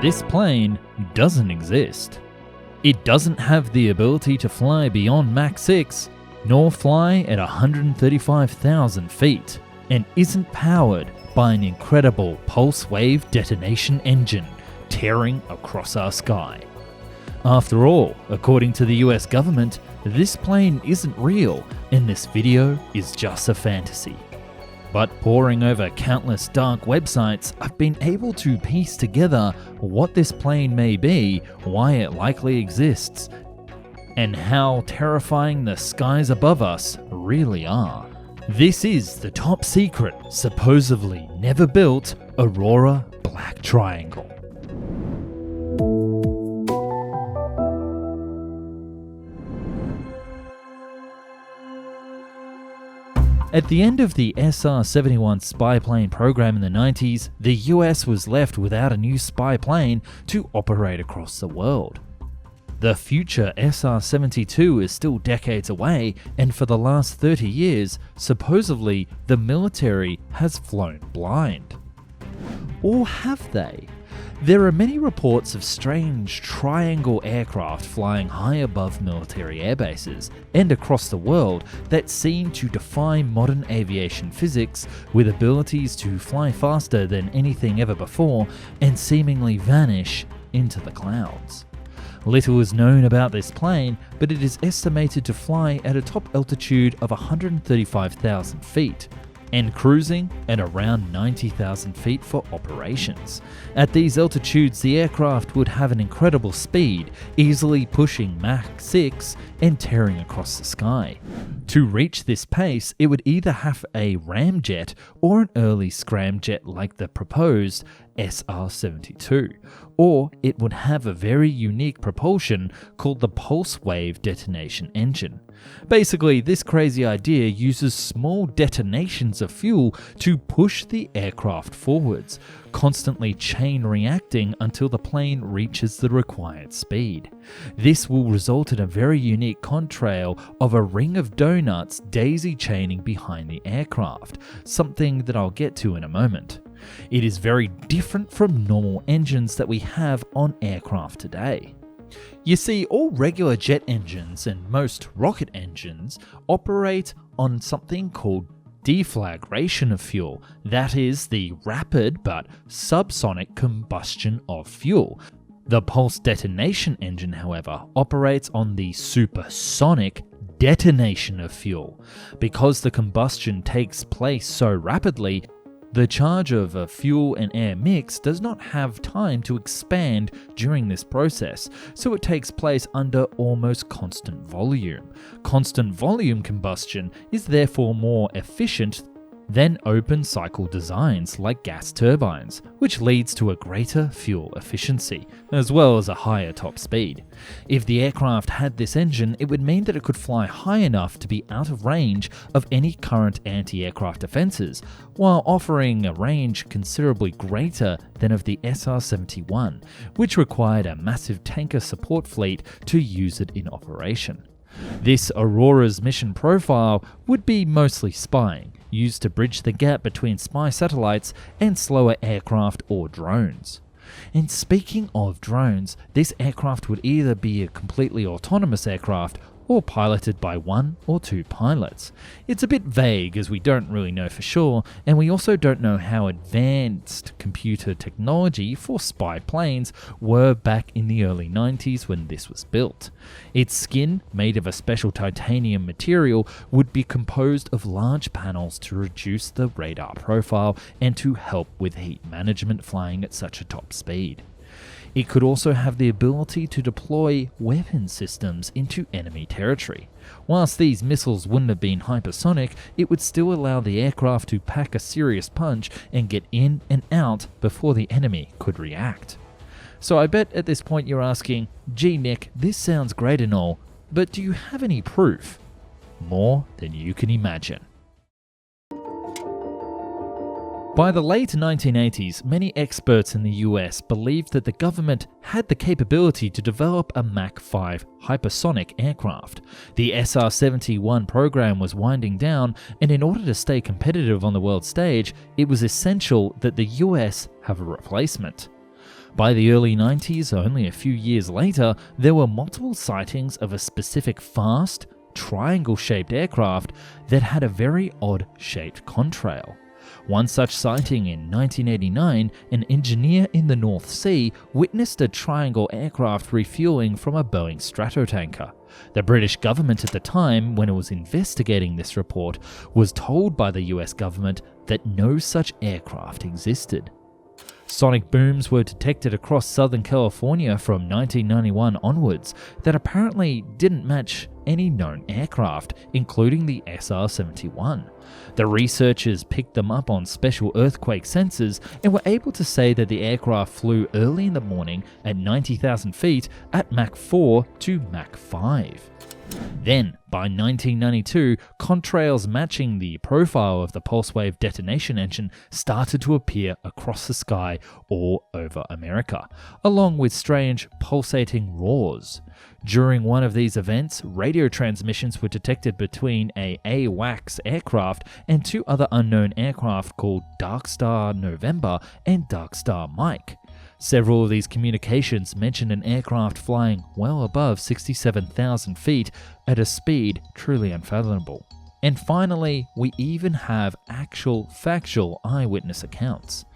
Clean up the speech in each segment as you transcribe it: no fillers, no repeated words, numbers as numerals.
this plane doesn't exist. It doesn't have the ability to fly beyond Mach 6, nor fly at 135,000 feet, and isn't powered by an incredible pulse wave detonation engine tearing across our sky. After all, according to the US government, this plane isn't real and this video is just a fantasy. But poring over countless dark websites, I've been able to piece together what this plane may be, why it likely exists, and how terrifying the skies above us really are. This is the top secret, supposedly never built, Aurora Black Triangle. At the end of the SR-71 spy plane program in the 90s, the US was left without a new spy plane to operate across the world. The future SR-72 is still decades away, and for the last 30 years, supposedly the military has flown blind. Or have they? There are many reports of strange triangle aircraft flying high above military airbases and across the world that seem to defy modern aviation physics, with abilities to fly faster than anything ever before and seemingly vanish into the clouds. Little is known about this plane, but it is estimated to fly at a top altitude of 135,000 feet, and cruising at around 90,000 feet for operations. At these altitudes, the aircraft would have an incredible speed, easily pushing Mach 6 and tearing across the sky. To reach this pace, it would either have a ramjet or an early scramjet like the proposed SR-72, or it would have a very unique propulsion called the pulse wave detonation engine. Basically, this crazy idea uses small detonations of fuel to push the aircraft forwards, constantly chain reacting until the plane reaches the required speed. This will result in a very unique contrail of a ring of donuts daisy chaining behind the aircraft, something that I'll get to in a moment. It is very different from normal engines that we have on aircraft today. You see, all regular jet engines and most rocket engines operate on something called deflagration of fuel, that is, the rapid but subsonic combustion of fuel. The pulse detonation engine, however, operates on the supersonic detonation of fuel. Because the combustion takes place so rapidly, the charge of a fuel and air mix does not have time to expand during this process, so it takes place under almost constant volume. Constant volume combustion is therefore more efficient than open cycle designs like gas turbines, which leads to a greater fuel efficiency, as well as a higher top speed. If the aircraft had this engine, it would mean that it could fly high enough to be out of range of any current anti-aircraft defenses, while offering a range considerably greater than of the SR-71, which required a massive tanker support fleet to use it in operation. This Aurora's mission profile would be mostly spying, used to bridge the gap between spy satellites and slower aircraft or drones. And speaking of drones, this aircraft would either be a completely autonomous aircraft or piloted by one or two pilots. It's a bit vague as we don't really know for sure, and we also don't know how advanced computer technology for spy planes were back in the early 90s when this was built. Its skin, made of a special titanium material, would be composed of large panels to reduce the radar profile and to help with heat management flying at such a top speed. It could also have the ability to deploy weapon systems into enemy territory. Whilst these missiles wouldn't have been hypersonic, it would still allow the aircraft to pack a serious punch and get in and out before the enemy could react. So I bet at this point you're asking, gee Nick, this sounds great and all, but do you have any proof? More than you can imagine. By the late 1980s, many experts in the US believed that the government had the capability to develop a Mach 5 hypersonic aircraft. The SR-71 program was winding down, and in order to stay competitive on the world stage, it was essential that the US have a replacement. By the early 90s, only a few years later, there were multiple sightings of a specific fast, triangle-shaped aircraft that had a very odd-shaped contrail. One such sighting in 1989, an engineer in the North Sea witnessed a triangle aircraft refueling from a Boeing Stratotanker. The British government at the time, when it was investigating this report, was told by the US government that no such aircraft existed. Sonic booms were detected across Southern California from 1991 onwards that apparently didn't match any known aircraft, including the SR-71. The researchers picked them up on special earthquake sensors and were able to say that the aircraft flew early in the morning at 90,000 feet at Mach 4 to Mach 5. Then, by 1992, contrails matching the profile of the pulse wave detonation engine started to appear across the sky all over America, along with strange pulsating roars. During one of these events, radio transmissions were detected between a AWACS aircraft and two other unknown aircraft called Dark Star November and Dark Star Mike. Several of these communications mentioned an aircraft flying well above 67,000 feet at a speed truly unfathomable. And finally, we even have actual factual eyewitness accounts.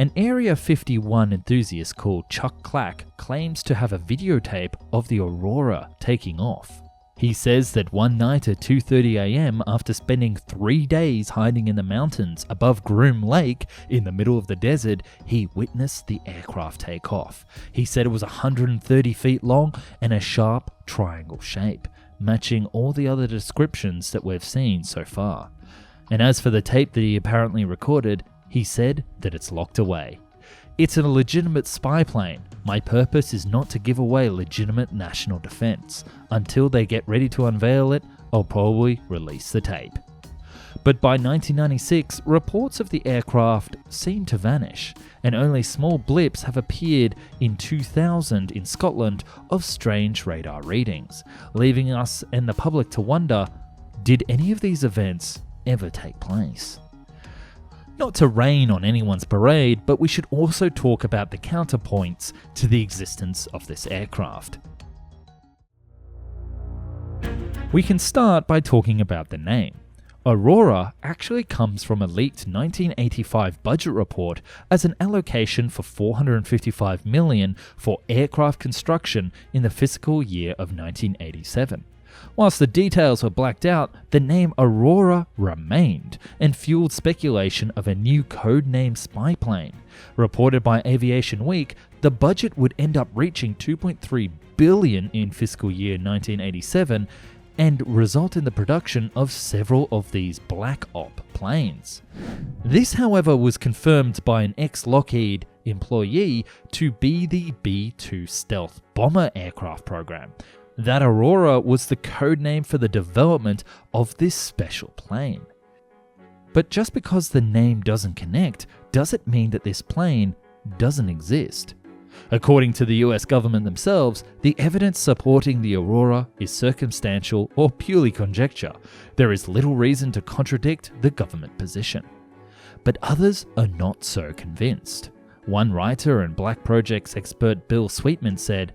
An Area 51 enthusiast called Chuck Clack claims to have a videotape of the Aurora taking off. He says that one night at 2:30 a.m., after spending 3 days hiding in the mountains above Groom Lake in the middle of the desert, he witnessed the aircraft take off. He said it was 130 feet long and a sharp triangle shape, matching all the other descriptions that we've seen so far. And as for the tape that he apparently recorded, he said that it's locked away. It's a legitimate spy plane. My purpose is not to give away legitimate national defense. Until they get ready to unveil it, I'll probably release the tape. But by 1996, reports of the aircraft seem to vanish, and only small blips have appeared in 2000 in Scotland of strange radar readings, leaving us and the public to wonder, did any of these events ever take place? Not to rain on anyone's parade, but we should also talk about the counterpoints to the existence of this aircraft. We can start by talking about the name. Aurora actually comes from a leaked 1985 budget report as an allocation for $455 million for aircraft construction in the fiscal year of 1987. Whilst the details were blacked out, the name Aurora remained and fueled speculation of a new code-name spy plane. Reported by Aviation Week, the budget would end up reaching $2.3 billion in fiscal year 1987 and result in the production of several of these Black Op planes. This, however, was confirmed by an ex-Lockheed employee to be the B-2 stealth bomber aircraft program. That Aurora was the code name for the development of this special plane. But just because the name doesn't connect, does it mean that this plane doesn't exist? According to the US government themselves, the evidence supporting the Aurora is circumstantial or purely conjecture. There is little reason to contradict the government position. But others are not so convinced. One writer and Black Projects expert Bill Sweetman said,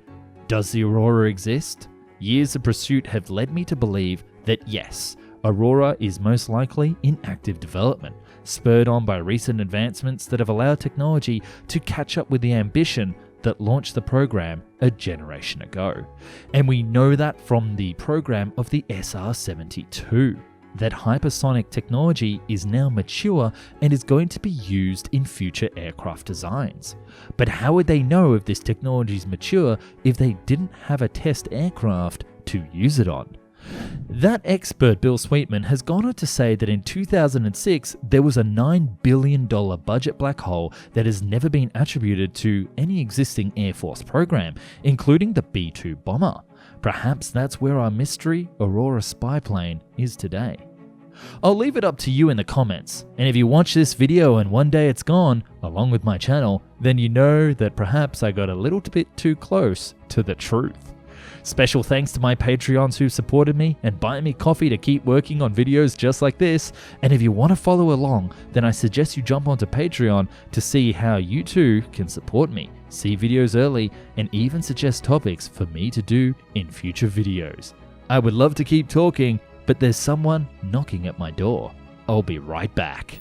"Does the Aurora exist? Years of pursuit have led me to believe that yes, Aurora is most likely in active development, spurred on by recent advancements that have allowed technology to catch up with the ambition that launched the program a generation ago. And we know that from the program of the SR-72. That hypersonic technology is now mature and is going to be used in future aircraft designs. But how would they know if this technology is mature if they didn't have a test aircraft to use it on? That expert Bill Sweetman has gone on to say that in 2006 there was a $9 billion budget black hole that has never been attributed to any existing Air Force program, including the B-2 bomber. Perhaps that's where our mystery Aurora spy plane is today. I'll leave it up to you in the comments, and if you watch this video and one day it's gone, along with my channel, then you know that perhaps I got a little bit too close to the truth. Special thanks to my Patreons who supported me and buy me coffee to keep working on videos just like this, and if you want to follow along, then I suggest you jump onto Patreon to see how you too can support me. see videos early, and even suggest topics for me to do in future videos. I would love to keep talking, but there's someone knocking at my door. I'll be right back.